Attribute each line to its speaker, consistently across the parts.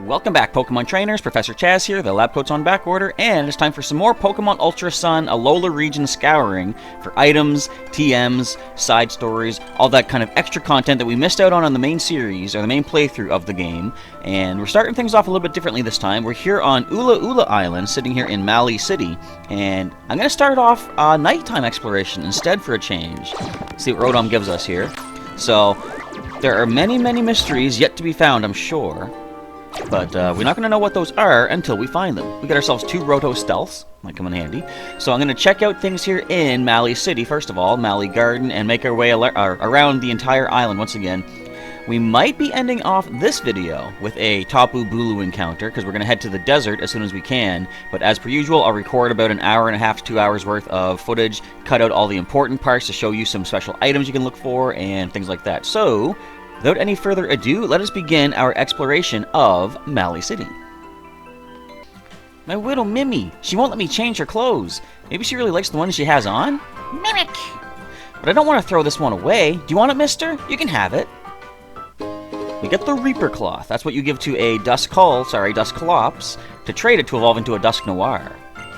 Speaker 1: Welcome back, Pokemon Trainers. Professor Chaz here, the lab coat's on back order, and it's time for some more Pokemon Ultra Sun Alola region scouring for items, TMs, side stories, all that kind of extra content that we missed out on the main series, or the main playthrough of the game. And we're starting things off a little bit differently this time. We're here on Ula'Ula Island, sitting here in Malli City, and I'm going to start off nighttime exploration instead for a change. See what Rotom gives us here. So, there are many, many mysteries yet to be found, I'm sure. But we're not going to know what those are until we find them. We got ourselves 2 Roto Stealths. Might come in handy. So I'm going to check out things here in Malli City, first of all, Malli Garden, and make our way around the entire island once again. We might be ending off this video with a Tapu Bulu encounter, because we're going to head to the desert as soon as we can. But as per usual, I'll record about an hour and a half to 2 hours worth of footage, cut out all the important parts to show you some special items you can look for, and things like that. So, without any further ado, let us begin our exploration of Malli City. My little Mimi, she won't let me change her clothes. Maybe she really likes the one she has on? Mimic! But I don't want to throw this one away. Do you want it, mister? You can have it. We get the Reaper Cloth. That's what you give to a Dusclops to trade it to evolve into a Dusknoir.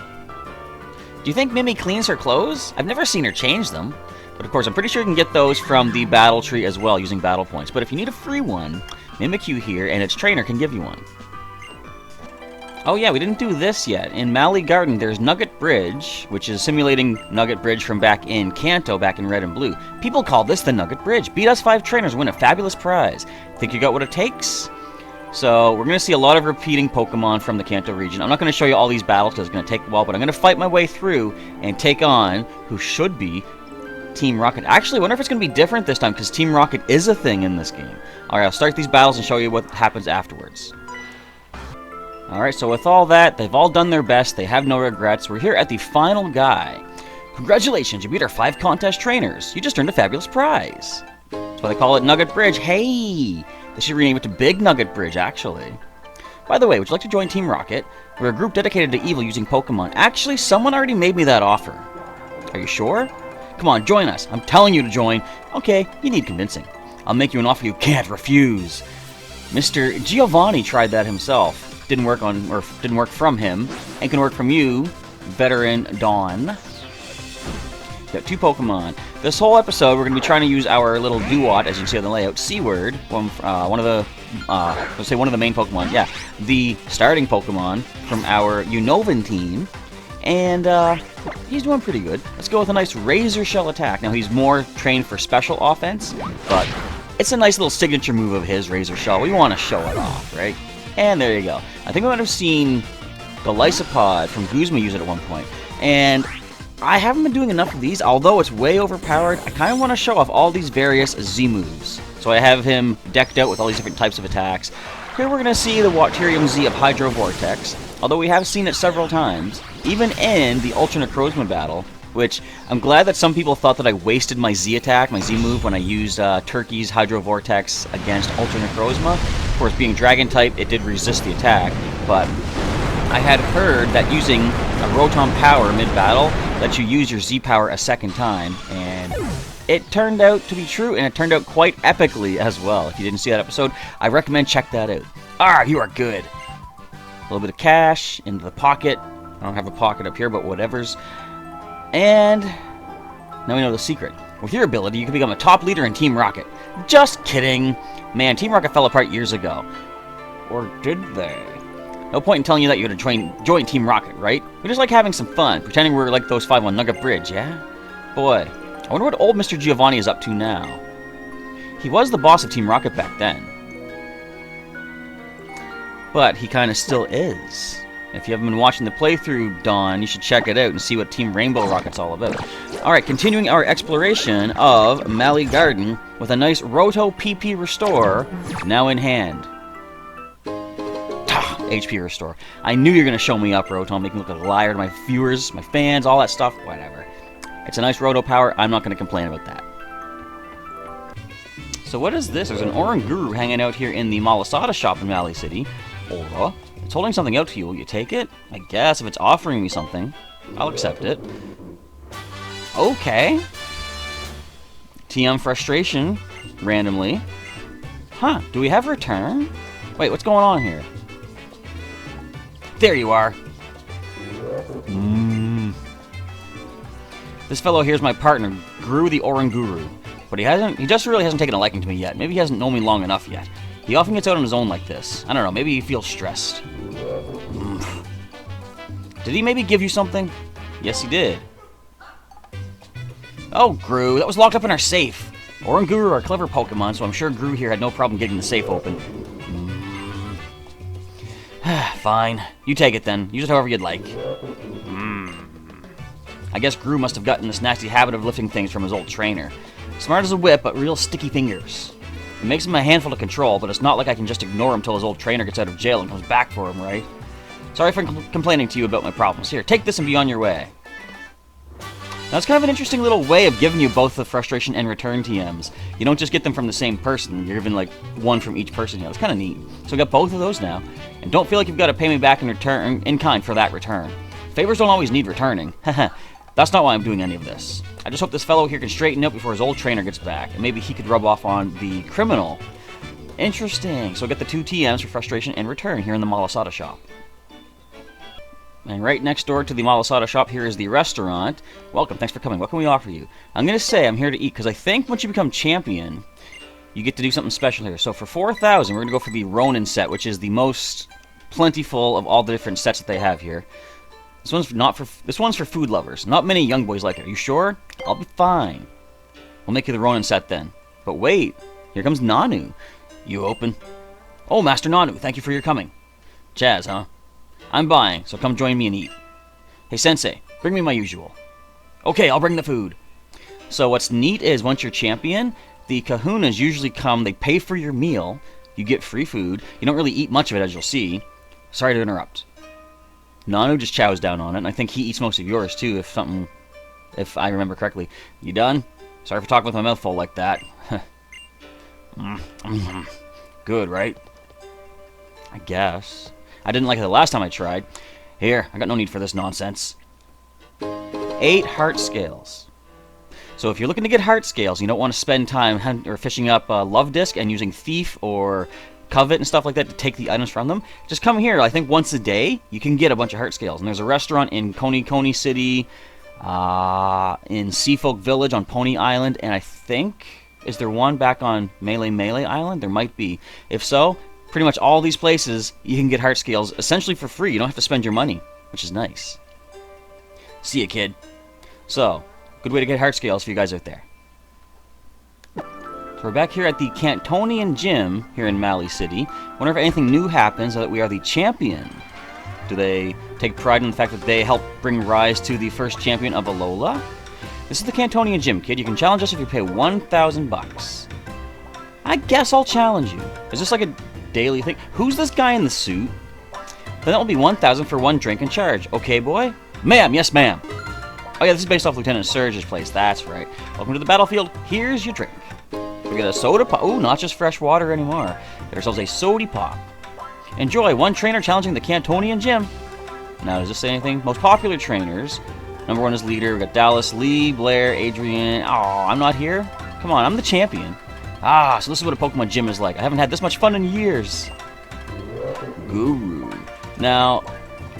Speaker 1: Do you think Mimi cleans her clothes? I've never seen her change them. But of course, I'm pretty sure you can get those from the battle tree as well, using battle points. But if you need a free one, Mimikyu here and its trainer can give you one. Oh yeah, we didn't do this yet. In Malli Garden, there's Nugget Bridge, which is simulating Nugget Bridge from back in Kanto, back in Red and Blue. People call this the Nugget Bridge. Beat us 5 trainers, win a fabulous prize. Think you got what it takes? So, we're going to see a lot of repeating Pokemon from the Kanto region. I'm not going to show you all these battles because it's going to take a while, but I'm going to fight my way through and take on who should be Team Rocket. Actually, I wonder if it's going to be different this time, because Team Rocket is a thing in this game. Alright, I'll start these battles and show you what happens afterwards. Alright, so with all that, they've all done their best, they have no regrets. We're here at the final guy. Congratulations, you beat our 5 contest trainers. You just earned a fabulous prize. That's why they call it Nugget Bridge. Hey! They should rename it to Big Nugget Bridge, actually. By the way, would you like to join Team Rocket? We're a group dedicated to evil using Pokemon. Actually, someone already made me that offer. Are you sure? Come on, join us. I'm telling you to join. Okay, you need convincing. I'll make you an offer you can't refuse. Mr. Giovanni tried that himself. Didn't work from him, and can work from you, veteran Dawn. Got 2 Pokemon. This whole episode, we're going to be trying to use our little Duot, as you can see on the layout, Seaward, one of the main Pokemon. Yeah, the starting Pokemon from our Unovan team. And he's doing pretty good. Let's go with a nice Razor Shell attack. Now, he's more trained for special offense, but it's a nice little signature move of his, Razor Shell. We want to show it off, right? And there you go. I think we might have seen the Lysopod from Guzma use it at one point. And I haven't been doing enough of these, although it's way overpowered. I kind of want to show off all these various Z moves. So I have him decked out with all these different types of attacks. Here we're going to see the Waterium Z of Hydro Vortex, although we have seen it several times, even in the Ultra Necrozma battle, which I'm glad that some people thought that I wasted my Z attack, my Z move, when I used Turkey's Hydro Vortex against Ultra Necrozma. Of course, being Dragon type, it did resist the attack, but I had heard that using a Rotom Power mid-battle lets you use your Z Power a second time, and it turned out to be true, and it turned out quite epically as well. If you didn't see that episode, I recommend check that out. Ah, you are good. A little bit of cash into the pocket. I don't have a pocket up here, but whatever's. And now we know the secret. With your ability, you can become a top leader in Team Rocket. Just kidding. Man, Team Rocket fell apart years ago. Or did they? No point in telling you that you're going to join Team Rocket, right? We just like having some fun, pretending we're like those 5 on Nugget Bridge, yeah? Boy, I wonder what old Mr. Giovanni is up to now. He was the boss of Team Rocket back then. But he kind of still is. If you haven't been watching the playthrough, Dawn, you should check it out and see what Team Rainbow Rocket's all about. Alright, continuing our exploration of Malli Garden with a nice Roto PP Restore now in hand. HP Restore. I knew you were going to show me up, Rotom, make me look like a liar to my viewers, my fans, all that stuff, whatever. It's a nice Roto Power, I'm not going to complain about that. So what is this? There's an Oranguru hanging out here in the Malasada shop in Malli City. Aura. It's holding something out to you. Will you take it? I guess if it's offering me something, I'll accept it. Okay. TM Frustration, randomly. Huh, do we have return? Wait, what's going on here? There you are. This fellow here's my partner, Gru the Oranguru. But he just really hasn't taken a liking to me yet. Maybe he hasn't known me long enough yet. He often gets out on his own like this. I don't know, maybe he feels stressed. Did he maybe give you something? Yes, he did. Oh, Gru, that was locked up in our safe. Oranguru are clever Pokemon, so I'm sure Gru here had no problem getting the safe open. Fine. You take it then. Use it however you'd like. I guess Gru must have gotten this nasty habit of lifting things from his old trainer. Smart as a whip, but real sticky fingers. It makes him a handful to control, but it's not like I can just ignore him till his old trainer gets out of jail and comes back for him, right? Sorry for complaining to you about my problems. Here, take this and be on your way. Now, it's kind of an interesting little way of giving you both the frustration and return TMs. You don't just get them from the same person. You're given, like, one from each person here. It's kind of neat. So we got both of those now. And don't feel like you've got to pay me back in kind for that return. Favors don't always need returning. That's not why I'm doing any of this. I just hope this fellow here can straighten out before his old trainer gets back. And maybe he could rub off on the criminal. Interesting. So we'll get the 2 TMs for frustration and return here in the Malasada shop. And right next door to the Malasada shop here is the restaurant. Welcome, thanks for coming. What can we offer you? I'm going to say I'm here to eat, because I think once you become champion, you get to do something special here. So for 4,000, we're going to go for the Ronin set, which is the most plentiful of all the different sets that they have here. This one's for food lovers. Not many young boys like it. Are you sure? I'll be fine. We'll make you the Ronin set then. But wait, here comes Nanu. You open? Oh, Master Nanu, thank you for your coming. Jazz, huh? I'm buying, so come join me and eat. Hey, Sensei, bring me my usual. Okay, I'll bring the food. So what's neat is once you're champion, the kahunas usually come, they pay for your meal, you get free food, you don't really eat much of it as you'll see. Sorry to interrupt. Nanu just chows down on it, and I think he eats most of yours too, if I remember correctly. You done? Sorry for talking with my mouth full like that. Good, right? I guess. I didn't like it the last time I tried. Here, I got no need for this nonsense. 8 heart scales. So if you're looking to get heart scales, you don't want to spend time fishing up Love Disc and using Thief or Covet and stuff like that to take the items from them. Just come here. I think once a day, you can get a bunch of heart scales. And there's a restaurant in Coney City, in Seafolk Village on Pony Island, and I think, is there one back on Melee Island? There might be. If so, pretty much all these places, you can get heart scales essentially for free. You don't have to spend your money, which is nice. See ya, kid. So, good way to get heart scales for you guys out there. So we're back here at the Cantonian Gym here in Malli City. Wonder if anything new happens now that we are the champion. Do they take pride in the fact that they helped bring rise to the first champion of Alola? This is the Cantonian Gym, kid. You can challenge us if you pay 1,000 bucks. I guess I'll challenge you. Is this like a daily thing? Who's this guy in the suit? Then that will be 1,000 for 1 drink and charge. Okay, boy? Ma'am, yes, ma'am. Oh yeah, this is based off Lieutenant Surge's place. That's right. Welcome to the battlefield. Here's your drink. We got a soda pop. Ooh, not just fresh water anymore. Get ourselves a sody pop. Enjoy. 1 trainer challenging the Cantonian Gym. Now, does this say anything? Most popular trainers. Number 1 is leader. We got Dallas, Lee, Blair, Adrian. Oh, I'm not here? Come on, I'm the champion. Ah, so this is what a Pokemon gym is like. I haven't had this much fun in years. Guru. Now,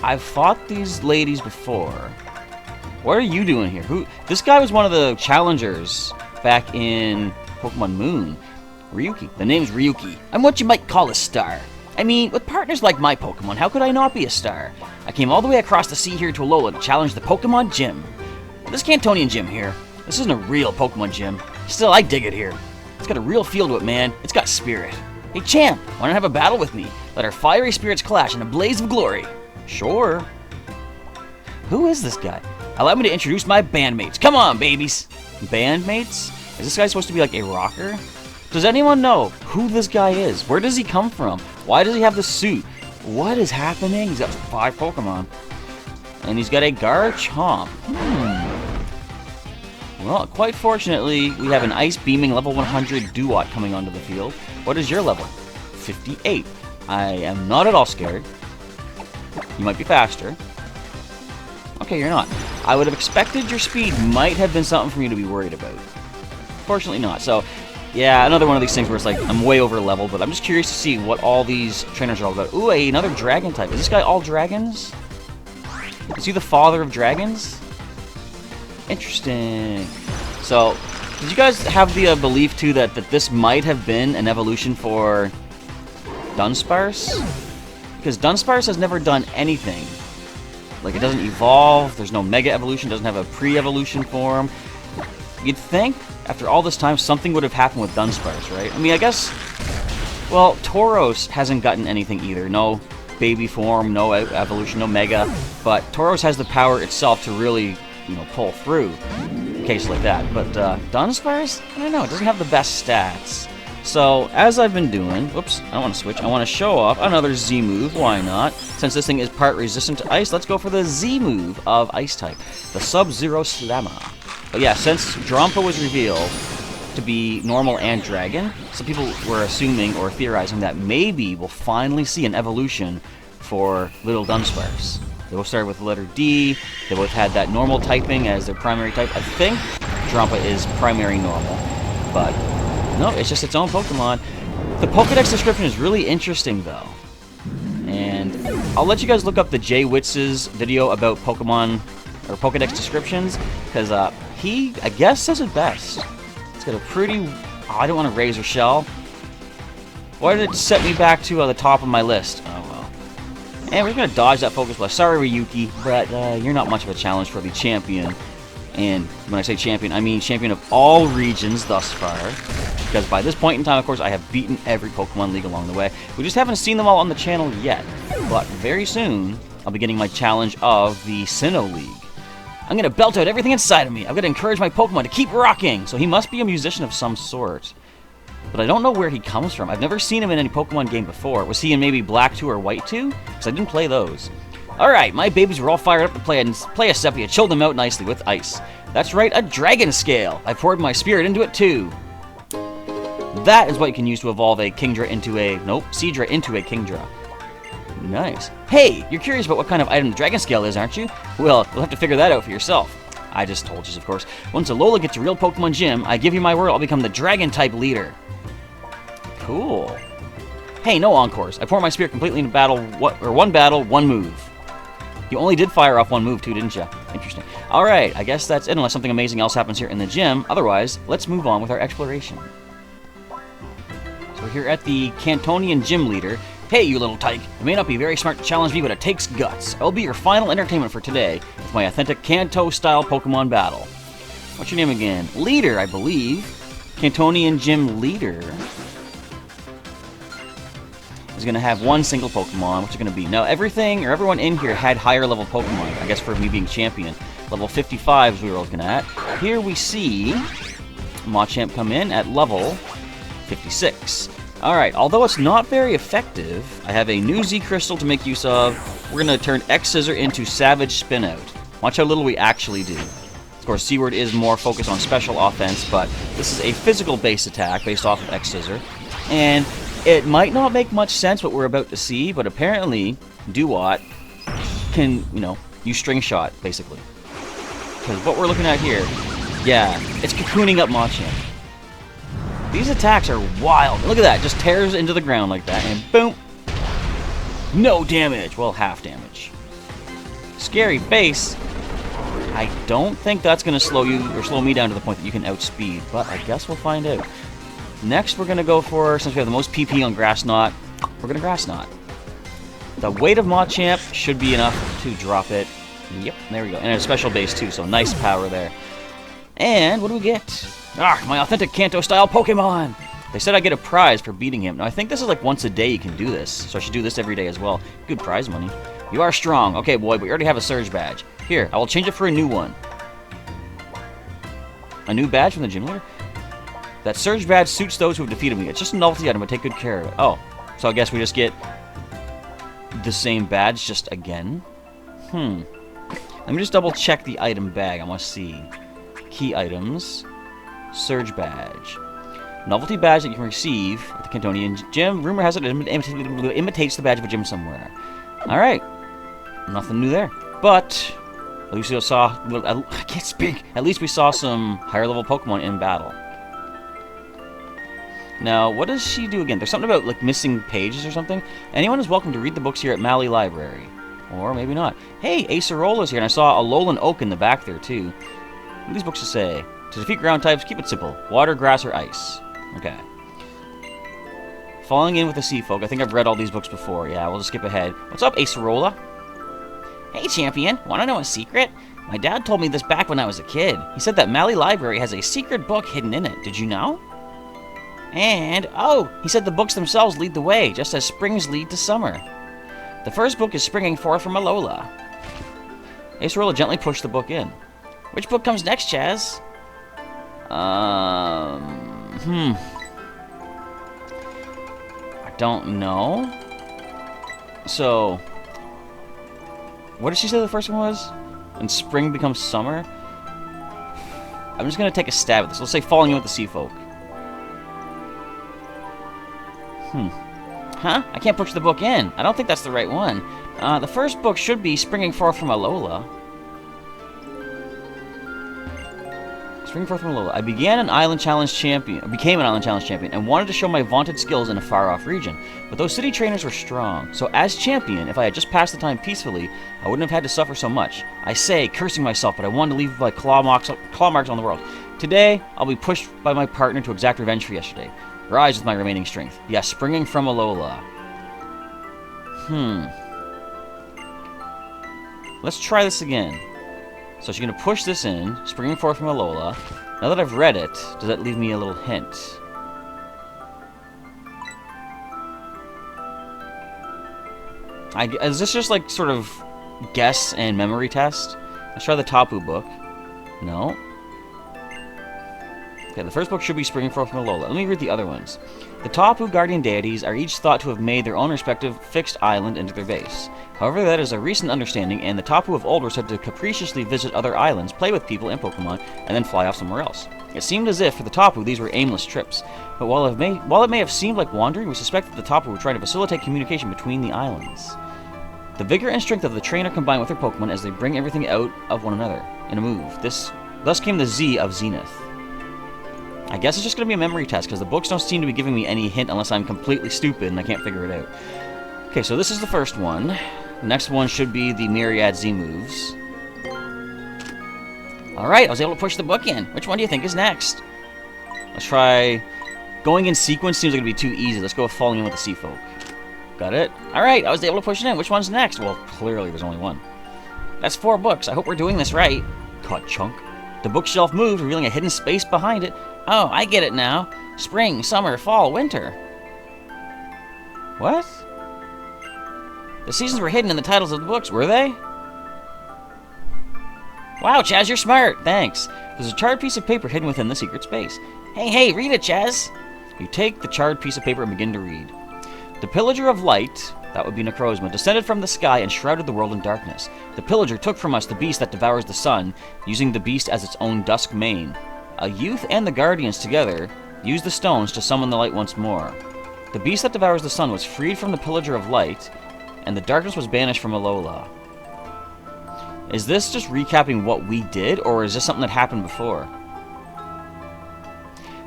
Speaker 1: I've fought these ladies before. What are you doing here? This guy was one of the challengers back in Pokémon Moon. Ryuki. The name's Ryuki. I'm what you might call a star. I mean, with partners like my Pokemon, how could I not be a star? I came all the way across the sea here to Alola to challenge the Pokemon Gym. This Cantonian Gym here, this isn't a real Pokemon Gym. Still, I dig it here. It's got a real feel to it, man. It's got spirit. Hey, champ, wanna have a battle with me? Let our fiery spirits clash in a blaze of glory. Sure. Who is this guy? Allow me to introduce my bandmates. Come on, babies. Bandmates? Is this guy supposed to be like a rocker? Does anyone know who this guy is? Where does he come from? Why does he have the suit? What is happening? He's got 5 Pokemon. And he's got a Garchomp. Well, quite fortunately, we have an Ice Beaming level 100 Duat coming onto the field. What is your level? 58. I am not at all scared. You might be faster. Okay, you're not. I would have expected your speed might have been something for you to be worried about. Fortunately not. So, Yeah, another one of these things where it's like, I'm way over level, but I'm just curious to see what all these trainers are all about. Ooh, another dragon type. Is this guy all dragons? Is he the father of dragons? Interesting. So, did you guys have the belief, too, that this might have been an evolution for Dunsparce? Because Dunsparce has never done anything. Like, it doesn't evolve, there's no Mega Evolution, doesn't have a pre-evolution form. You'd think, after all this time, something would have happened with Dunsparce, right? I mean, I guess... Well, Tauros hasn't gotten anything either. No baby form, no evolution, no Mega. But Tauros has the power itself to really, you know, pull through in cases like that. But Dunsparce? I don't know, it doesn't have the best stats. So, as I've been doing, whoops, I don't want to switch. I want to show off another Z move, why not? Since this thing is part resistant to ice, let's go for the Z move of ice type, the Sub-Zero Slammer. But yeah, since Drampa was revealed to be normal and dragon, some people were assuming or theorizing that maybe we'll finally see an evolution for little Dunsparce. They both started with the letter D, they both had that normal typing as their primary type. I think Drampa is primary normal, but... No, it's just its own Pokemon. The Pokedex description is really interesting, though. And I'll let you guys look up the Jay Witz's video about Pokemon, or Pokedex descriptions, because he, I guess, says it best. It's got a pretty... Oh, I don't want a Razor Shell. Why did it set me back to the top of my list? Oh, well. And we're going to dodge that Focus Blast. Sorry, Ryuki, but you're not much of a challenge for the champion. And when I say champion, I mean champion of all regions thus far. Because by this point in time, of course, I have beaten every Pokemon League along the way. We just haven't seen them all on the channel yet. But very soon, I'll be getting my challenge of the Sinnoh League. I'm going to belt out everything inside of me. I'm going to encourage my Pokemon to keep rocking. So he must be a musician of some sort. But I don't know where he comes from. I've never seen him in any Pokemon game before. Was he in maybe Black 2 or White 2? Because I didn't play those. Alright, my babies were all fired up to play a Sepia. Chilled them out nicely with ice. That's right, a Dragon Scale. I poured my spirit into it too. That is what you can use to evolve a Kingdra into a... Nope, Seadra into a Kingdra. Nice. Hey, you're curious about what kind of item the Dragon Scale is, aren't you? Well, you'll have to figure that out for yourself. I just told you, of course. Once Alola gets a real Pokemon Gym, I give you my word I'll become the Dragon-type leader. Cool. Hey, no encores. I pour my spirit completely into battle, one battle, one move. You only did fire off one move, too, didn't you? Interesting. Alright, I guess that's it, unless something amazing else happens here in the gym. Otherwise, let's move on with our exploration. So we're here at the Cantonian Gym Leader. Hey, you little tyke. It may not be very smart to challenge me, but it takes guts. I'll be your final entertainment for today with my authentic Kanto-style Pokemon battle. What's your name again? Leader, I believe. Cantonian Gym Leader is going to have one single Pokemon. What's it going to be? Now, everyone in here had higher level Pokemon, I guess for me being champion. Level 55 is what we were looking at. Here we see Machamp come in at level 56. Alright, although it's not very effective, I have a new Z Crystal to make use of. We're going to turn X Scissor into Savage Spin Out. Watch how little we actually do. Of course, C-Word is more focused on special offense, but this is a physical base attack based off of X Scissor. And it might not make much sense what we're about to see, but apparently Duat can, you know, use String Shot, basically. Because what we're looking at here, yeah, it's cocooning up Machamp. These attacks are wild. Look at that. Just tears into the ground like that, and boom. No damage. Well, half damage. Scary face. I don't think that's going to slow you, or slow me down to the point that you can outspeed, but I guess we'll find out. Next, we're going to go for, since we have the most PP on Grass Knot, we're going to Grass Knot. The weight of Machamp should be enough to drop it. Yep, there we go. And a special base, too, so nice power there. And what do we get? Ah, my authentic Kanto-style Pokemon! They said I get a prize for beating him. Now, I think this is like once a day you can do this, so I should do this every day as well. Good prize money. You are strong. Okay, boy, but we already have a Surge Badge. Here, I will change it for a new one. A new badge from the gym leader? That Surge Badge suits those who have defeated me. It's just a novelty item, but take good care of it. Oh, so I guess we just get the same badge just again? Let me just double check the item bag. I want to see. Key items. Surge Badge. Novelty badge that you can receive at the Cantonian Gym. Rumor has it imitates the badge of a gym somewhere. Alright. Nothing new there. But at least we saw... I can't speak. At least we saw some higher level Pokemon in battle. Now, what does she do again? There's something about, like, missing pages or something. Anyone is welcome to read the books here at Malli Library. Or maybe not. Hey, Acerola's here, and I saw Alolan Oak in the back there, too. What do these books say? To defeat ground types, keep it simple. Water, grass, or ice. Okay. Falling in with the sea folk. I think I've read all these books before. Yeah, we'll just skip ahead. What's up, Acerola? Hey, champion. Want to know a secret? My dad told me this back when I was a kid. He said that Malli Library has a secret book hidden in it. Did you know? And, oh, he said the books themselves lead the way, just as springs lead to summer. The first book is Springing Forth from Alola. Acerola gently pushed the book in. Which book comes next, Chaz? I don't know. So, what did she say the first one was? When spring becomes summer? I'm just going to take a stab at this. Let's say Falling In with the Sea Folk. Huh? I can't push the book in. I don't think that's the right one. The first book should be Springing Forth from Alola. Springing Forth from Alola. I became an Island Challenge champion, and wanted to show my vaunted skills in a far-off region. But those city trainers were strong. So as champion, if I had just passed the time peacefully, I wouldn't have had to suffer so much. I say, cursing myself, but I wanted to leave my claw marks on the world. Today, I'll be pushed by my partner to exact revenge for yesterday. Rise with my remaining strength. Yes, Springing from Alola. Let's try this again. So she's going to push this in, Springing Forth from Alola. Now that I've read it, does that leave me a little hint? Is this just like sort of guess and memory test? Let's try the Tapu book. No. Okay, the first book should be Springing Forth from Alola. Let me read the other ones. The Tapu guardian deities are each thought to have made their own respective fixed island into their base. However, that is a recent understanding, and the Tapu of old were said to capriciously visit other islands, play with people and Pokemon, and then fly off somewhere else. It seemed as if, for the Tapu, these were aimless trips. But while it may have seemed like wandering, we suspect that the Tapu were trying to facilitate communication between the islands. The vigor and strength of the trainer combine with their Pokemon as they bring everything out of one another in a move. Thus came the Z of Zenith. I guess it's just going to be a memory test, because the books don't seem to be giving me any hint unless I'm completely stupid and I can't figure it out. Okay, so this is the first one. The next one should be the Myriad Z moves. Alright, I was able to push the book in. Which one do you think is next? Let's try... Going in sequence seems like it'd be too easy. Let's go with Falling In with the Sea Folk. Got it? Alright, I was able to push it in. Which one's next? Well, clearly there's only one. That's 4 books. I hope we're doing this right. Caught chunk. The bookshelf moved, revealing a hidden space behind it. Oh, I get it now. Spring, summer, fall, winter. What? The seasons were hidden in the titles of the books, were they? Wow, Chaz, you're smart. Thanks. There's a charred piece of paper hidden within the secret space. Hey, read it, Chaz. You take the charred piece of paper and begin to read. The Pillager of Light, that would be Necrozma, descended from the sky and shrouded the world in darkness. The Pillager took from us the beast that devours the sun, using the beast as its own dusk mane. A youth and the Guardians together used the stones to summon the light once more. The beast that devours the sun was freed from the Pillager of Light, and the darkness was banished from Alola. Is this just recapping what we did, or is this something that happened before?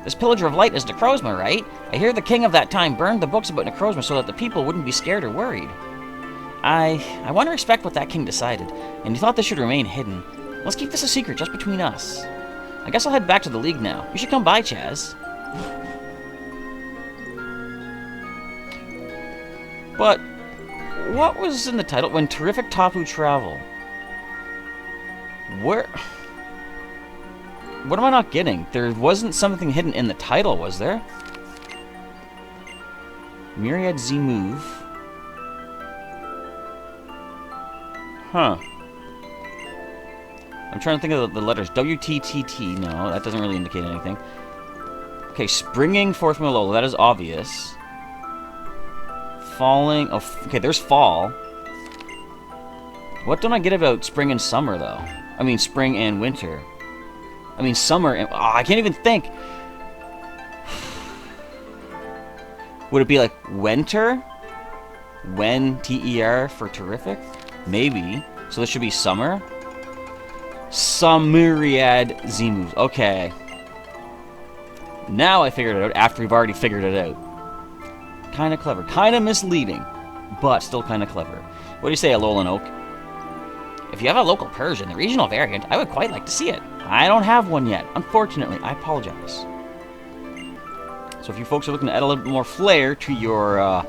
Speaker 1: This Pillager of Light is Necrozma, right? I hear the king of that time burned the books about Necrozma so that the people wouldn't be scared or worried. I want to respect what that king decided, and he thought this should remain hidden. Let's keep this a secret just between us. I guess I'll head back to the League now. You should come by, Chaz. But what was in the title? When Terrific Tapu Travel. Where... What am I not getting? There wasn't something hidden in the title, was there? Myriad Z move. Huh. I'm trying to think of the letters. WTTT. No, that doesn't really indicate anything. Okay, Springing Forth from Alola. That is obvious. Falling. Oh, okay, there's fall. What don't I get about spring and summer, though? I mean, spring and winter. I mean, summer and... Oh, I can't even think. Would it be like winter? When, T-E-R for terrific? Maybe. So this should be summer. Some Myriad Z moves. Okay. Now I figured it out after we've already figured it out. Kind of clever. Kind of misleading, but still kind of clever. What do you say, Alolan Oak? If you have a local Persian, the regional variant, I would quite like to see it. I don't have one yet. Unfortunately, I apologize. So if you folks are looking to add a little bit more flair to your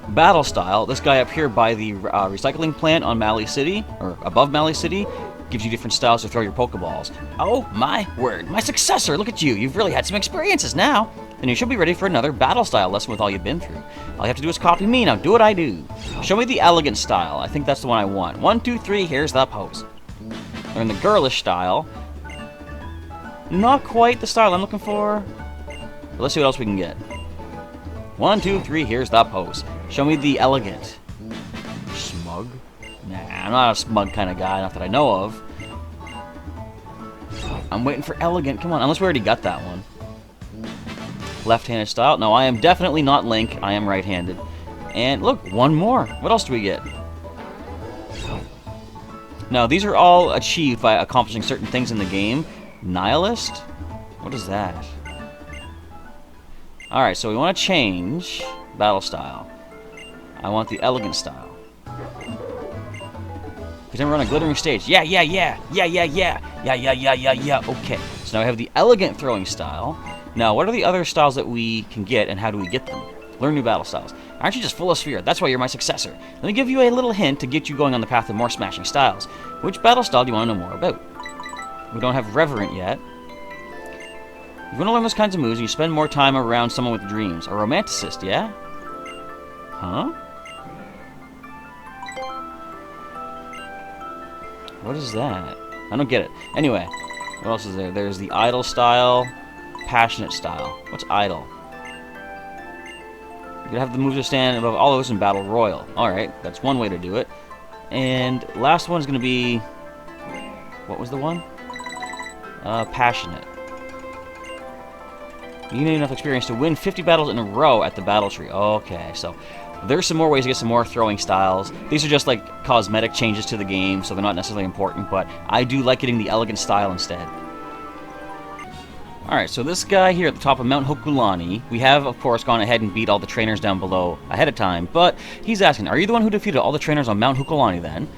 Speaker 1: battle style, this guy up here by the recycling plant on Malli City, or above Malli City, gives you different styles to throw your Pokeballs. Oh my word, my successor, look at you. You've really had some experiences now. Then you should be ready for another battle style lesson with all you've been through. All you have to do is copy me, now do what I do. Show me the elegant style. I think that's the one I want. 1, 2, 3, here's the pose. Learn the girlish style. Not quite the style I'm looking for. But let's see what else we can get. 1, 2, 3, here's the pose. Show me the elegant. Smug? Nah, I'm not a smug kind of guy, not that I know of. I'm waiting for elegant, come on, unless we already got that one. Left-handed style? No, I am definitely not Link, I am right-handed. And look, one more. What else do we get? Now, these are all achieved by accomplishing certain things in the game. Nihilist? What is that? Alright, so we want to change battle style. I want the elegant style. Because then we're on a glittering stage. Yeah. Okay, so now we have the elegant throwing style. Now, what are the other styles that we can get, and how do we get them? Learn new battle styles. Aren't you just full of spirit? That's why you're my successor. Let me give you a little hint to get you going on the path of more smashing styles. Which battle style do you want to know more about? We don't have Reverent yet. You want to learn those kinds of moves, and you spend more time around someone with dreams. A romanticist, yeah? Huh? What is that? I don't get it. Anyway, what else is there? There's the idle style, passionate style. What's idle? You have the moves to stand above all those in Battle Royal. Alright, that's one way to do it. And last one's going to be... What was the one? Passionate. You need enough experience to win 50 battles in a row at the battle tree. Okay, so there's some more ways to get some more throwing styles. These are just like cosmetic changes to the game, so they're not necessarily important, but I do like getting the elegant style instead. Alright, so this guy here at the top of Mount Hokulani, we have, of course, gone ahead and beat all the trainers down below ahead of time, but he's asking, are you the one who defeated all the trainers on Mount Hokulani then?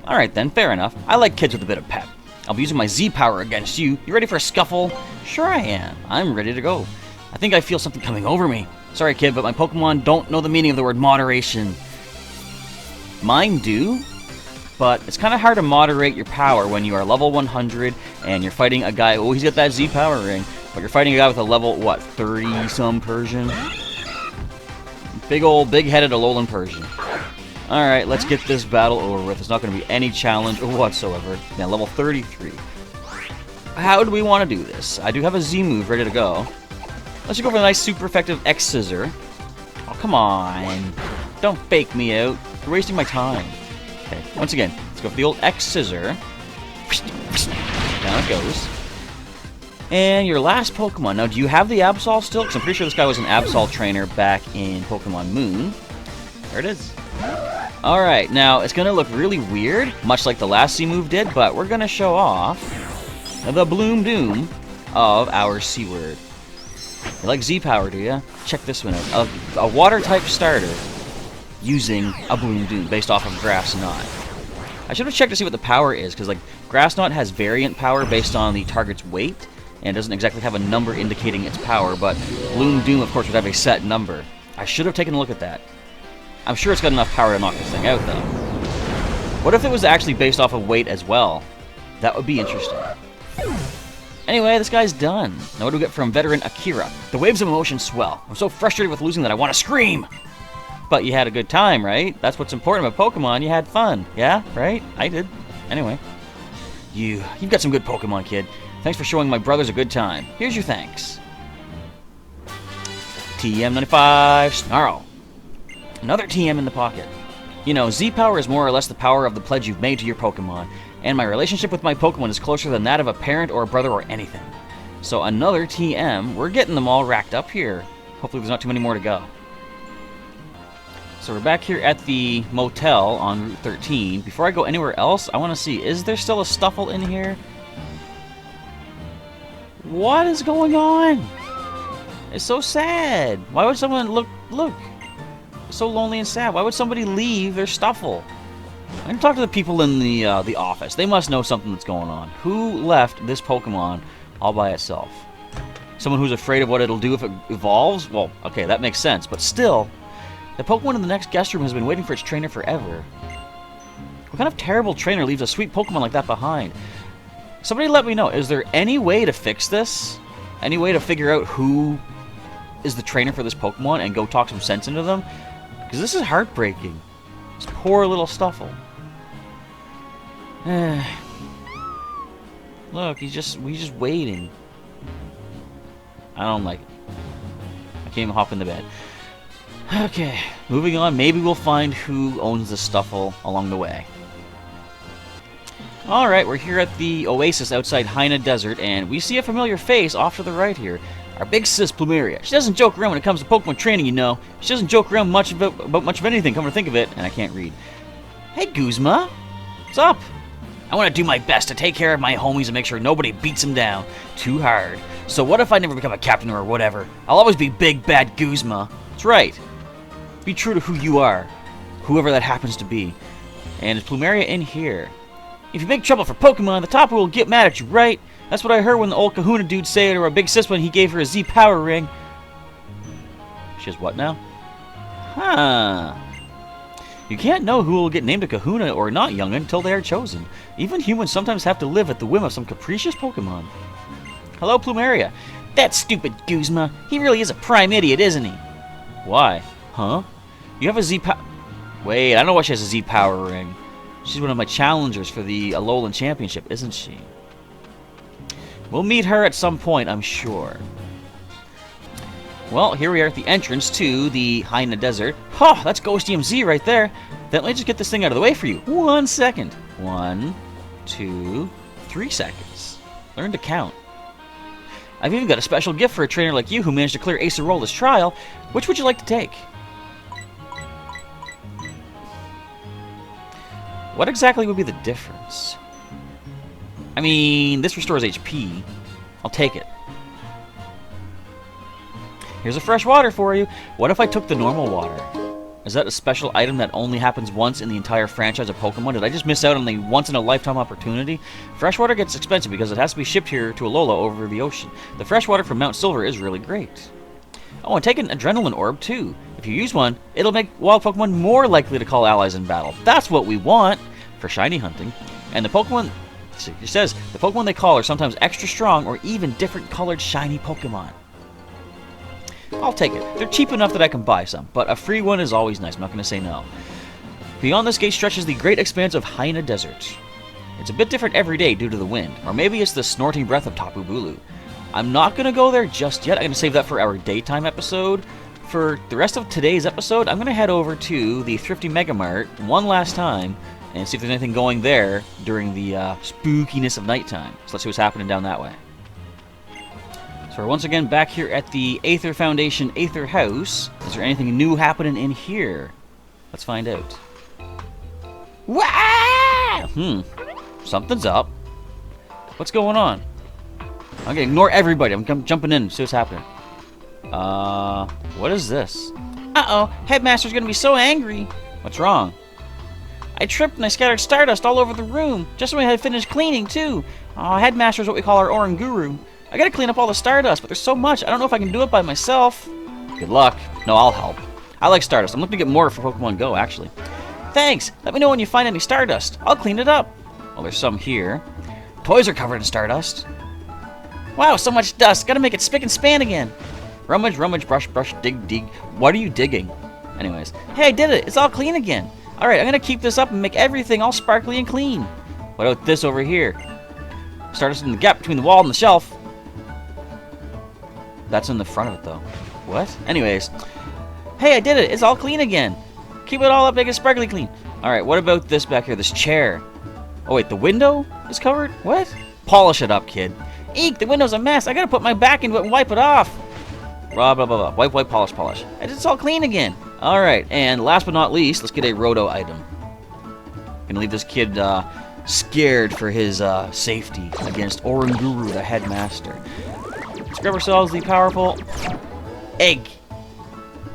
Speaker 1: Alright then, fair enough. I like kids with a bit of pep. I'll be using my Z-Power against you. You ready for a scuffle? Sure I am. I'm ready to go. I think I feel something coming over me. Sorry, kid, but my Pokemon don't know the meaning of the word moderation. Mine do, but it's kind of hard to moderate your power when you are level 100 and you're fighting a guy... Oh, he's got that Z-Power ring. But you're fighting a guy with a level, what, 30-some Persian? Big old, big-headed Alolan Persian. Alright, let's get this battle over with. It's not going to be any challenge whatsoever. Yeah, level 33. How do we want to do this? I do have a Z-move ready to go. Let's just go for a nice, super effective X-Scissor. Oh, come on. Don't fake me out. You're wasting my time. Okay, once again, let's go for the old X-Scissor. Down it goes. And your last Pokemon. Now, do you have the Absol still? Because I'm pretty sure this guy was an Absol trainer back in Pokemon Moon. There it is. Alright, now, it's going to look really weird, much like the last C-move did, but we're going to show off the Bloom Doom of our C-word. You like Z-Power, do you? Check this one out. A Water-type starter using a Bloom Doom based off of Grass Knot. I should have checked to see what the power is, because like Grass Knot has variant power based on the target's weight, and doesn't exactly have a number indicating its power, but Bloom Doom, of course, would have a set number. I should have taken a look at that. I'm sure it's got enough power to knock this thing out, though. What if it was actually based off of weight as well? That would be interesting. Anyway, this guy's done. Now what do we get from veteran Akira? The waves of emotion swell. I'm so frustrated with losing that I want to scream! But you had a good time, right? That's what's important about Pokemon. You had fun. Yeah? Right? I did. Anyway. You've got some good Pokemon, kid. Thanks for showing my brothers a good time. Here's your thanks. TM95 Snarl. Another TM in the pocket. You know, Z-Power is more or less the power of the pledge you've made to your Pokemon, and my relationship with my Pokemon is closer than that of a parent or a brother or anything. So another TM. We're getting them all racked up here. Hopefully there's not too many more to go. So we're back here at the motel on Route 13. Before I go anywhere else, I want to see, is there still a Stuffle in here? What is going on? It's so sad. Why would someone look? It's so lonely and sad. Why would somebody leave their Stuffle? I'm gonna talk to the people in the office. They must know something that's going on. Who left this Pokemon all by itself? Someone who's afraid of what it'll do if it evolves? Well, okay, that makes sense. But still, the Pokemon in the next guest room has been waiting for its trainer forever. What kind of terrible trainer leaves a sweet Pokemon like that behind? Somebody let me know. Is there any way to fix this? Any way to figure out who is the trainer for this Pokemon and go talk some sense into them? Because this is heartbreaking. This poor little Stuffle. Look, he's just waiting. I don't like it. I can't even hop in the bed. Okay, moving on. Maybe we'll find who owns the Stuffle along the way. Alright, we're here at the oasis outside Haina Desert, and we see a familiar face off to the right here. Our big sis, Plumeria. She doesn't joke around when it comes to Pokemon training, you know. She doesn't joke around much about much of anything, come to think of it, and I can't read. Hey, Guzma. What's up? I want to do my best to take care of my homies and make sure nobody beats them down too hard. So what if I never become a captain or whatever? I'll always be Big Bad Guzma. That's right. Be true to who you are, whoever that happens to be. And is Plumeria in here? If you make trouble for Pokemon, the Tapu will get mad at you, right? That's what I heard when the old Kahuna dude said to our big sis when he gave her a Z Power Ring. She has what now? Huh. You can't know who will get named a Kahuna or not, young'un, until they are chosen. Even humans sometimes have to live at the whim of some capricious Pokemon. Hello, Plumeria. That stupid Guzma. He really is a prime idiot, isn't he? Why? Huh? You have a Z Power... Wait, I know why she has a Z Power Ring. She's one of my challengers for the Alolan Championship, isn't she? We'll meet her at some point, I'm sure. Well, here we are at the entrance to the Haina Desert. Oh, that's Ghost EMZ right there. Then let me just get this thing out of the way for you. 1 second. 1, 2, 3 seconds. Learn to count. I've even got a special gift for a trainer like you who managed to clear Acerola's trial. Which would you like to take? What exactly would be the difference? I mean, this restores HP. I'll take it. Here's a fresh water for you. What if I took the normal water? Is that a special item that only happens once in the entire franchise of Pokemon? Did I just miss out on the once-in-a-lifetime opportunity? Freshwater gets expensive because it has to be shipped here to Alola over the ocean. The freshwater from Mount Silver is really great. Oh, and take an Adrenaline Orb, too. If you use one, it'll make wild Pokemon more likely to call allies in battle. That's what we want for shiny hunting. And the Pokemon... It says, the Pokemon they call are sometimes extra strong or even different colored shiny Pokemon. I'll take it. They're cheap enough that I can buy some, but a free one is always nice. I'm not going to say no. Beyond this gate stretches the great expanse of Haina Desert. It's a bit different every day due to the wind, or maybe it's the snorting breath of Tapu Bulu. I'm not going to go there just yet. I'm going to save that for our daytime episode. For the rest of today's episode, I'm going to head over to the Thrifty Mega Mart one last time and see if there's anything going there during the spookiness of nighttime. So let's see what's happening down that way. So we're once again back here at the Aether Foundation Aether House. Is there anything new happening in here? Let's find out. Wah! Something's up. What's going on? I'm gonna ignore everybody. I'm jumping in, see what's happening. What is this? Uh-oh, Headmaster's gonna be so angry. What's wrong? I tripped and I scattered Stardust all over the room, just when I had finished cleaning, too. Oh, Headmaster's what we call our Oranguru. I gotta clean up all the Stardust, but there's so much, I don't know if I can do it by myself. Good luck. No, I'll help. I like Stardust. I'm looking to get more for Pokemon Go, actually. Thanks. Let me know when you find any Stardust. I'll clean it up. Well, there's some here. Toys are covered in Stardust. Wow, so much dust. Gotta make it spick and span again. Rummage, rummage, brush, brush, dig, dig. What are you digging? Anyways. Hey, I did it. It's all clean again. Alright, I'm gonna keep this up and make everything all sparkly and clean. What about this over here? Stardust in the gap between the wall and the shelf. That's in the front of it, though. What? Anyways. Hey, I did it. It's all clean again. Keep it all up, make it sparkly clean. Alright, what about this back here? This chair. Oh, wait, the window is covered? What? Polish it up, kid. Eek, the window's a mess. I gotta put my back into it and wipe it off. Blah, blah, blah, blah. Wipe, wipe, polish, polish. It's all clean again. Alright, and last but not least, let's get a Roto item. Gonna leave this kid scared for his safety against Oranguru, the headmaster. Let's grab ourselves the powerful egg.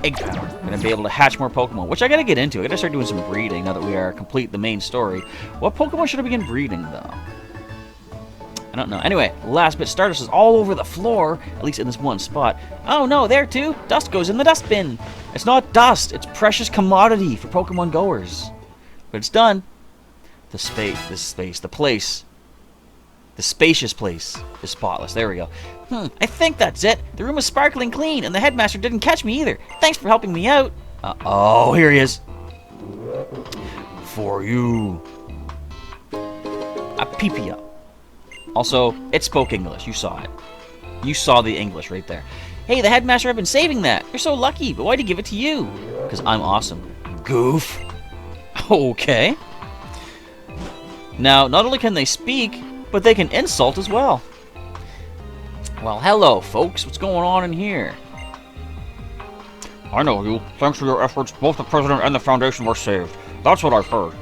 Speaker 1: Egg power. I'm gonna be able to hatch more Pokemon, which I gotta get into. I gotta start doing some breeding now that we are complete the main story. What Pokemon should I begin breeding, though? I don't know. Anyway, last bit Stardust is all over the floor, at least in this one spot. Oh no, there too. Dust goes in the dustbin. It's not dust. It's precious commodity for Pokemon goers. But it's done. The place. The spacious place is spotless. There we go. I think that's it. The room is sparkling clean, and the headmaster didn't catch me either. Thanks for helping me out. Oh, here he is. For you. A peepia. Also, it spoke English. You saw it. You saw the English right there. Hey, the headmaster, I've been saving that. You're so lucky, but why'd he give it to you? Because I'm awesome. Goof. Okay. Now, not only can they speak, but they can insult as well. Well, hello, folks. What's going on in here? I know you. Thanks to your efforts, both the President and the Foundation were saved. That's what I've heard.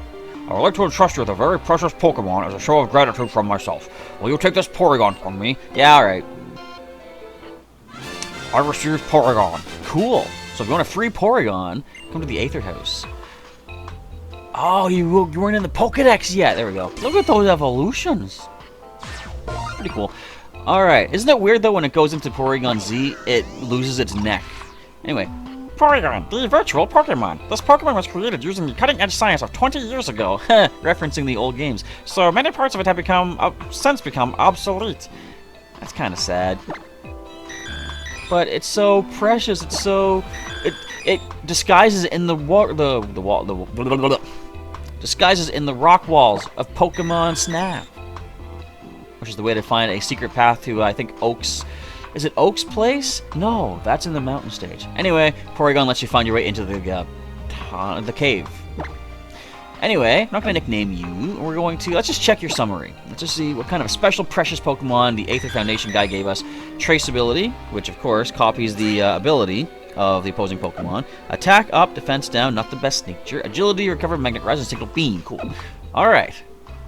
Speaker 1: I would like to entrust you with a very precious Pokemon as a show of gratitude from myself. Will you take this Porygon from me? Yeah, alright. I received Porygon. Cool. So if you want a free Porygon, come to the Aether House. Oh, you weren't in the Pokedex yet. There we go. Look at those evolutions. Pretty cool. Alright. Isn't it weird, though, when it goes into Porygon Z, it loses its neck? Anyway. Porygon, the virtual Pokemon. This Pokemon was created using the cutting-edge science of 20 years ago, referencing the old games. So many parts of it have since become obsolete. That's kind of sad. But it's so precious. It's so it disguises in disguises in the rock walls of Pokemon Snap, which is the way to find a secret path to I think Oak's. Is it Oak's place? No, that's in the mountain stage. Anyway, Porygon lets you find your way into the cave. Anyway, I'm not going to nickname you. We're going to... Let's just check your summary. Let's just see what kind of special precious Pokemon the Aether Foundation guy gave us. Traceability, which of course copies the ability of the opposing Pokemon. Attack up, defense down, not the best nature. Agility, recover, magnet rise, and single beam. Cool. Alright.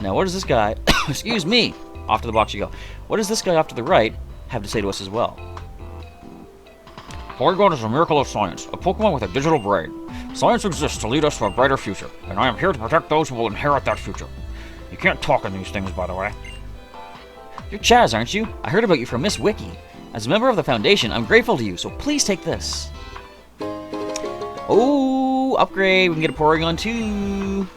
Speaker 1: Now, what does this guy... Excuse me. Off to the box you go. What does this guy off to the right have to say to us as well? Porygon is a miracle of science, a Pokemon with a digital brain. Science exists to lead us to a brighter future, and I am here to protect those who will inherit that future. You can't talk in these things, by the way. You're Chaz, aren't you? I heard about you from Miss Wiki. As a member of the Foundation, I'm grateful to you, so please take this. Oh, upgrade. We can get a Porygon too.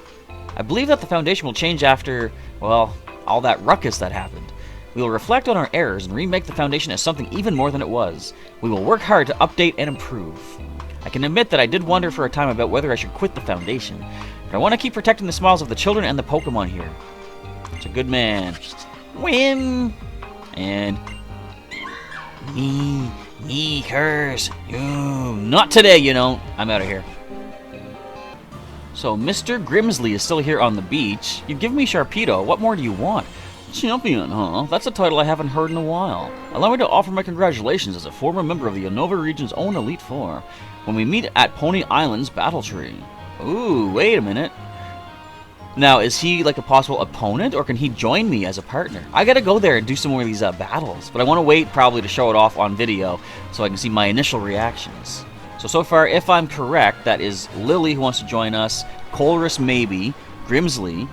Speaker 1: I believe that the Foundation will change after, well, all that ruckus that happened. We will reflect on our errors and remake the Foundation as something even more than it was. We will work hard to update and improve. I can admit that I did wonder for a time about whether I should quit the Foundation, but I want to keep protecting the smiles of the children and the Pokemon here. It's a good man. Win! And... Me, hers, you. Not today, you know. I'm out of here. So, Mr. Grimsley is still here on the beach. You've given me Sharpedo. What more do you want? Champion, huh? That's a title I haven't heard in a while. Allow me to offer my congratulations as a former member of the Unova region's own Elite Four when we meet at Pony Island's Battle Tree. Ooh, wait a minute. Now, is he like a possible opponent, or can he join me as a partner? I gotta go there and do some more of these battles, but I want to wait probably to show it off on video so I can see my initial reactions. So far, if I'm correct, that is Lily who wants to join us, Colress maybe, Grimsley.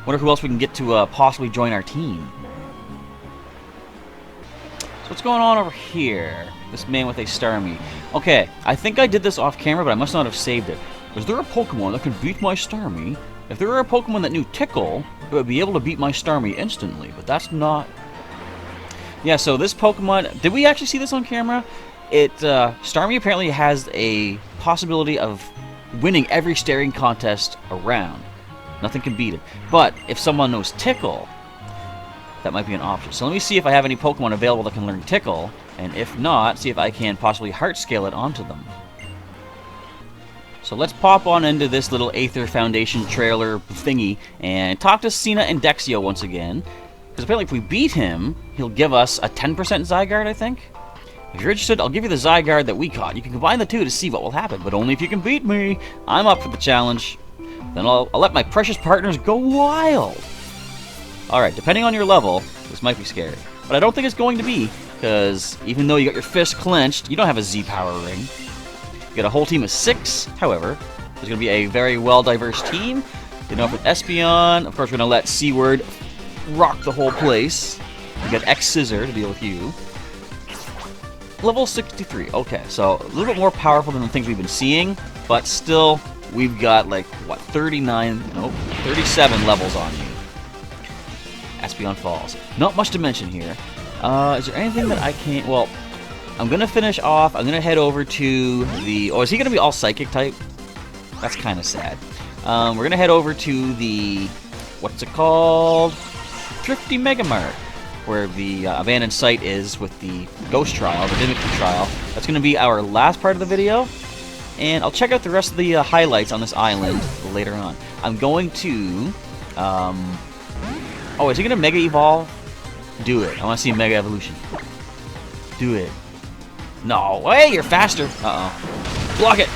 Speaker 1: Wonder who else we can get to possibly join our team. So what's going on over here? This man with a Starmie. Okay, I think I did this off camera, but I must not have saved it. Is there a Pokemon that could beat my Starmie? If there were a Pokemon that knew Tickle, it would be able to beat my Starmie instantly, but that's not... Yeah, so this Pokemon... Did we actually see this on camera? Starmie apparently has a possibility of winning every staring contest around. Nothing can beat it. But if someone knows Tickle, that might be an option. So let me see if I have any Pokemon available that can learn Tickle, and if not, see if I can possibly heart scale it onto them. So let's pop on into this little Aether Foundation trailer thingy and talk to Cena and Dexio once again. Because apparently if we beat him, he'll give us a 10% Zygarde, I think. If you're interested, I'll give you the Zygarde that we caught. You can combine the two to see what will happen, but only if you can beat me. I'm up for the challenge. Then I'll let my precious partners go wild. Alright, depending on your level, this might be scary. But I don't think it's going to be, because even though you got your fist clenched, you don't have a Z power ring. You got a whole team of 6, however. There's going to be a very well-diverse team. You know, with Espeon, of course, we're going to let C-Word rock the whole place. We got X-Scissor to deal with you. Level 63. Okay, so a little bit more powerful than the things we've been seeing, but still, we've got, like, what, 37 levels on you. Espeon falls. Not much to mention here. Is there anything that I can't... Well, I'm going to finish off. I'm going to head over to the... Oh, is he going to be all Psychic type? That's kind of sad. We're going to head over to the... What's it called? Thrifty Mega Mart, where the abandoned site is with the Ghost Trial, the Mimicry Trial. That's going to be our last part of the video. And I'll check out the rest of the highlights on this island later on. I'm going to... Oh, is he going to Mega Evolve? Do it. I want to see Mega Evolution. Do it. No. Hey, you're faster. Uh-oh. Block it.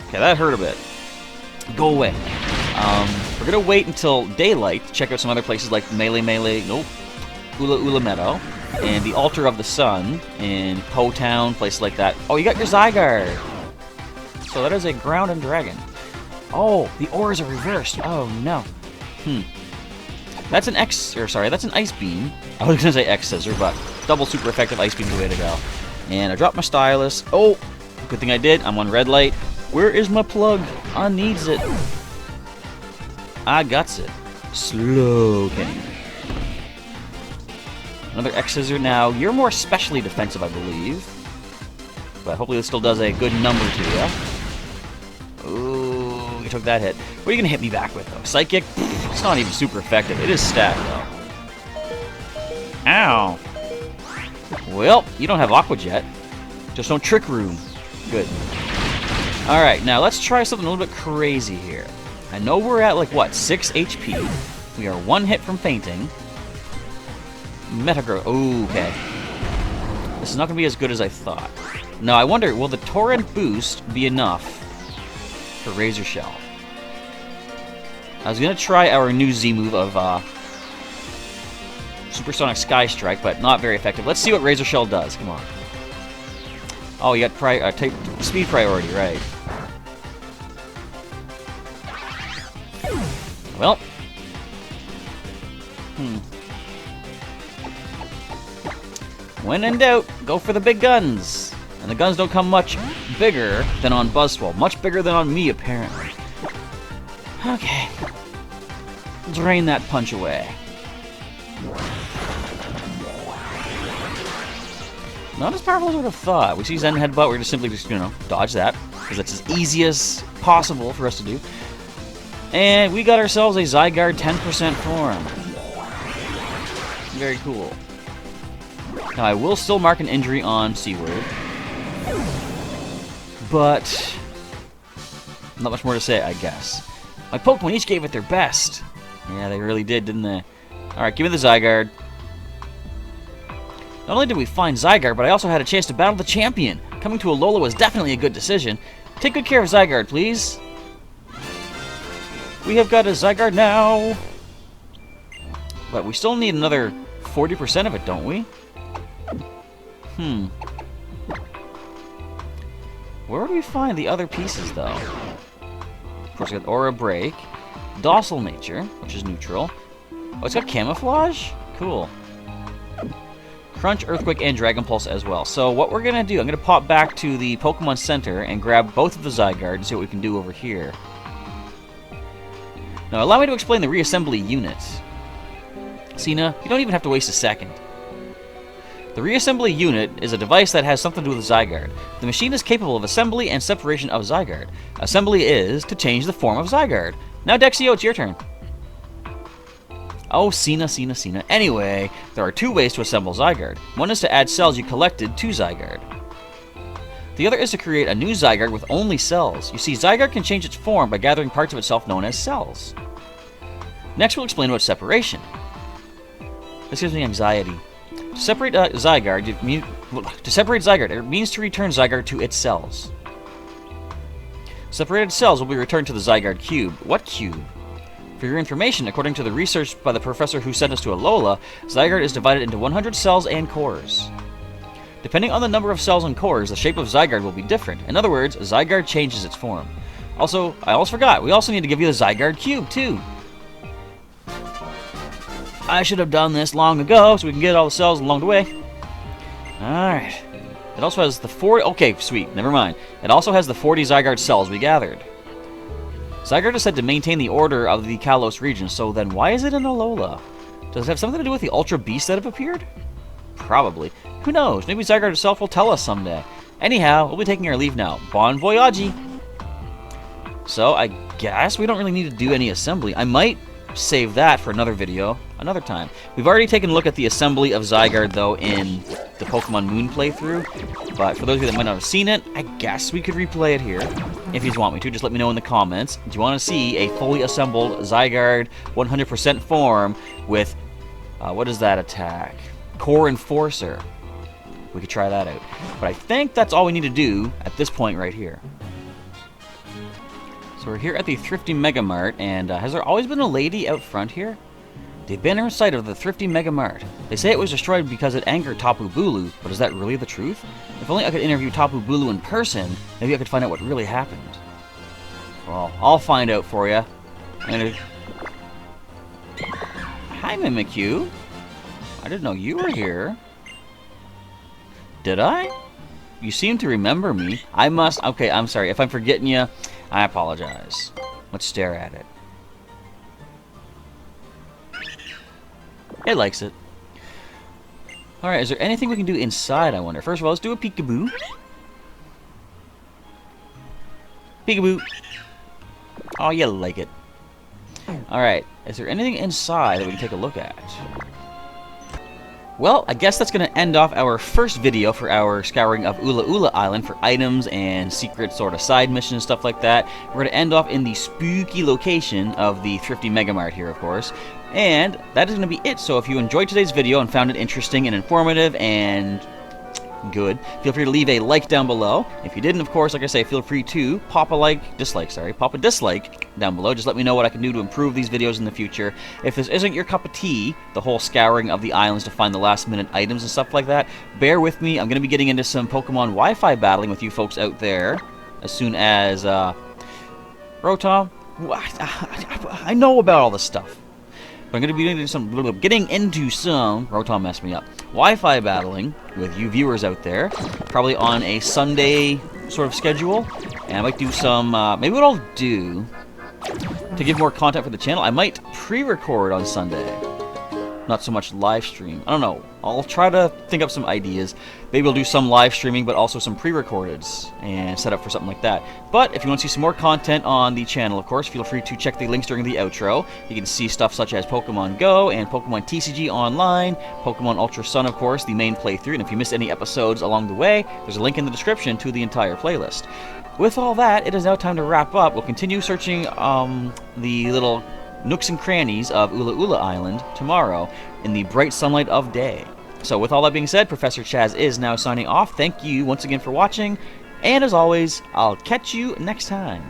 Speaker 1: Okay, that hurt a bit. Go away. We're going to wait until daylight to check out some other places like Nope. Ula'Ula Meadow. And the Altar of the Sun in Po Town, places like that. Oh, you got your Zygarde. So that is a ground and dragon. Oh, the ores are reversed. Oh, no. That's an that's an Ice Beam. I was going to say X-Scissor, but double super effective Ice Beam's the way to go. And I dropped my Stylus. Oh, good thing I did. I'm on red light. Where is my plug? I needs it. I got it. Slowking. Another X-Scissor now. You're more specially defensive, I believe. But hopefully this still does a good number to you. Ooh, you took that hit. What are you going to hit me back with, though? Psychic? It's not even super effective. It is stacked, though. Ow. Well, you don't have Aqua Jet. Just don't Trick Room. Good. Alright, now let's try something a little bit crazy here. I know we're at, like, what, 6 HP. We are 1 hit from fainting. Metagross. Ooh, okay. This is not going to be as good as I thought. Now, I wonder, will the Torrent boost be enough for Razor Shell? I was going to try our new Z move of Supersonic Sky Strike, but not very effective. Let's see what Razor Shell does. Come on. Oh, you got speed priority, right. Well. When in doubt, go for the big guns. And the guns don't come much bigger than on Buzzwole. Much bigger than on me, apparently. Okay. Drain that punch away. Not as powerful as I would have thought. We see Zen Headbutt, we're just simply dodge that. Because that's as easy as possible for us to do. And we got ourselves a Zygarde 10% form. Very cool. Now, I will still mark an injury on C-Word. But not much more to say, I guess. My Pokemon each gave it their best. Yeah, they really did, didn't they? Alright, give me the Zygarde. Not only did we find Zygarde, but I also had a chance to battle the champion. Coming to Alola was definitely a good decision. Take good care of Zygarde, please. We have got a Zygarde now. But we still need another 40% of it, don't we? Where do we find the other pieces, though? Of course, we got Aura Break, Docile Nature, which is neutral. Oh, it's got Camouflage? Cool. Crunch, Earthquake, and Dragon Pulse as well. So what we're going to do, I'm going to pop back to the Pokemon Center and grab both of the Zygarde and see what we can do over here. Now, allow me to explain the reassembly unit. Cena, you don't even have to waste a second. The reassembly unit is a device that has something to do with Zygarde. The machine is capable of assembly and separation of Zygarde. Assembly is to change the form of Zygarde. Now, Dexio, it's your turn. Oh, Cena. Anyway, there are 2 ways to assemble Zygarde. One is to add cells you collected to Zygarde. The other is to create a new Zygarde with only cells. You see, Zygarde can change its form by gathering parts of itself known as cells. Next, we'll explain about separation. This gives me anxiety. To separate Zygarde, it means to return Zygarde to its cells. Separated cells will be returned to the Zygarde cube. What cube? For your information, according to the research by the professor who sent us to Alola, Zygarde is divided into 100 cells and cores. Depending on the number of cells and cores, the shape of Zygarde will be different. In other words, Zygarde changes its form. Also, I almost forgot, we also need to give you the Zygarde Cube, too. I should have done this long ago, so we can get all the cells along the way. Alright. It also has the 40... Okay, sweet, never mind. It also has the 40 Zygarde cells we gathered. Zygarde is said to maintain the order of the Kalos region, so then why is it in Alola? Does it have something to do with the Ultra Beasts that have appeared? Probably. Who knows? Maybe Zygarde itself will tell us someday. Anyhow, we'll be taking our leave now. Bon voyage! So, I guess we don't really need to do any assembly. I might save that for another video, another time. We've already taken a look at the assembly of Zygarde, though, in the Pokemon Moon playthrough. But for those of you that might not have seen it, I guess we could replay it here. If you want me to, just let me know in the comments. Do you want to see a fully assembled Zygarde 100% form with, what is that attack? Core Enforcer. We could try that out. But I think that's all we need to do at this point right here. So we're here at the Thrifty Mega Mart, and has there always been a lady out front here? The banner site of the Thrifty Mega Mart. They say it was destroyed because it angered Tapu Bulu, but is that really the truth? If only I could interview Tapu Bulu in person, maybe I could find out what really happened. Well, I'll find out for you. Hi, Mimikyu. I didn't know you were here. Did I? You seem to remember me. I must... Okay, I'm sorry. If I'm forgetting you, I apologize. Let's stare at it. It likes it. Alright, is there anything we can do inside, I wonder? First of all, let's do a peekaboo. Peekaboo. Oh, you like it. Alright, is there anything inside that we can take a look at? Well, I guess that's going to end off our first video for our scouring of Ula'Ula Island for items and secret sort of side missions and stuff like that. We're going to end off in the spooky location of the Thrifty Mega Mart here, of course. And that is going to be it. So if you enjoyed today's video and found it interesting and informative and good, feel free to leave a like down below. If you didn't, of course, like I say, feel free to pop a dislike down below. Just let me know what I can do to improve these videos in the future. If this isn't your cup of tea, the whole scouring of the islands to find the last minute items and stuff like that, bear with me. I'm going to be getting into some Pokemon Wi-Fi battling with you folks out there as soon as Rotom, I know about all this stuff. But I'm going to be getting into some Rotom messed me up, Wi-Fi battling with you viewers out there, probably on a Sunday sort of schedule. And I might do some, maybe what I'll do to give more content for the channel, I might pre-record on Sunday. Not so much live stream. I don't know. I'll try to think up some ideas. Maybe we'll do some live streaming, but also some pre-recordeds and set up for something like that. But if you want to see some more content on the channel, of course, feel free to check the links during the outro. You can see stuff such as Pokemon Go and Pokemon TCG Online, Pokemon Ultra Sun, of course, the main playthrough. And if you missed any episodes along the way, there's a link in the description to the entire playlist. With all that, it is now time to wrap up. We'll continue searching the little nooks and crannies of Ula'Ula Island tomorrow in the bright sunlight of day. So with all that being said, Professor Chaz is now signing off. Thank you once again for watching, and as always, I'll catch you next time.